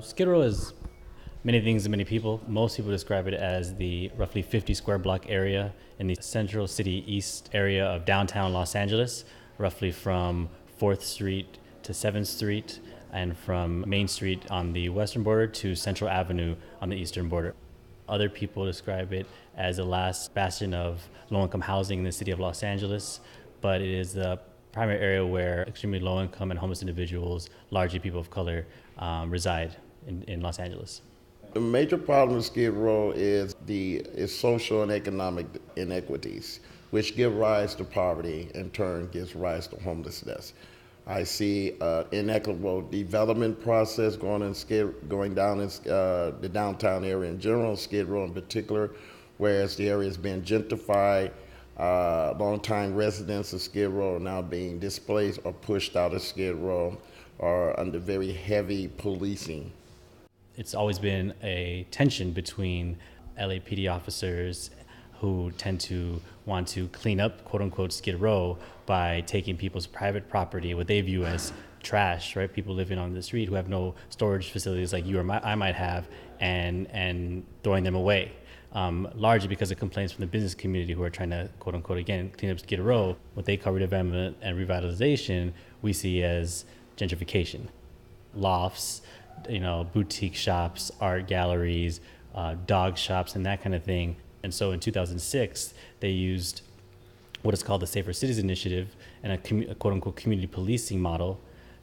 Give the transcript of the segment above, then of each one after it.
Skid Row is many things to many people. Most people describe it as the roughly 50 square block area in the central city east area of downtown Los Angeles, roughly from 4th Street to 7th Street, and from Main Street on the western border to Central Avenue on the eastern border. Other people describe it as the last bastion of low-income housing in the city of Los Angeles, but it is the primary area where extremely low-income and homeless individuals, largely people of color, reside in Los Angeles. The major problem with Skid Row is social and economic inequities, which give rise to poverty, in turn gives rise to homelessness. I see inequitable development process going down in the downtown area in general, Skid Row in particular, whereas the area is being gentrified. Longtime residents of Skid Row are now being displaced or pushed out of Skid Row or under very heavy policing. It's always been a tension between LAPD officers who tend to want to clean up, quote unquote, Skid Row by taking people's private property, what they view as trash, right? People living on the street who have no storage facilities like you or I might have, and throwing them away. Largely because of complaints from the business community who are trying to, quote unquote, again, clean up Skid Row. What they call redevelopment and revitalization, we see as gentrification. Lofts, boutique shops, art galleries, dog shops, and that kind of thing. And so in 2006, they used what is called the Safer Cities Initiative and a quote unquote community policing model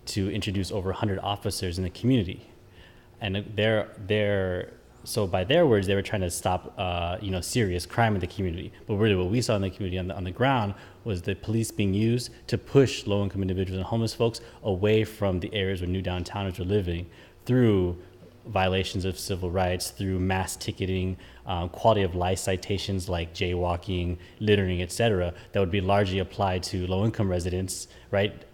to introduce over 100 officers in the community. And so by their words, they were trying to stop, serious crime in the community. But really what we saw in the community on the ground was the police being used to push low-income individuals and homeless folks away from the areas where new downtowners were living through violations of civil rights, through mass ticketing, quality of life citations like jaywalking, littering, et cetera, that would be largely applied to low-income residents, right?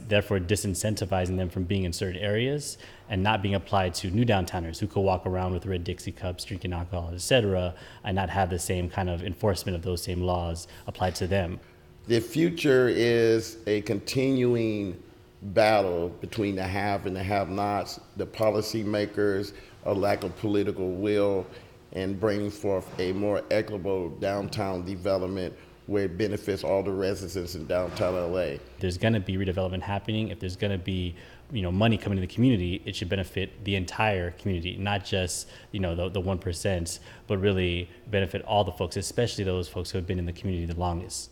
Therefore disincentivizing them from being in certain areas and not being applied to new downtowners who could walk around with red Dixie cups, drinking alcohol, et cetera, and not have the same kind of enforcement of those same laws applied to them. The future is a continuing battle between the have and the have-nots, the policymakers, a lack of political will, and bringing forth a more equitable downtown development where it benefits all the residents in downtown LA. There's going to be redevelopment happening. If there's going to be money coming to the community, it should benefit the entire community, not just the 1%, but really benefit all the folks, especially those folks who have been in the community the longest.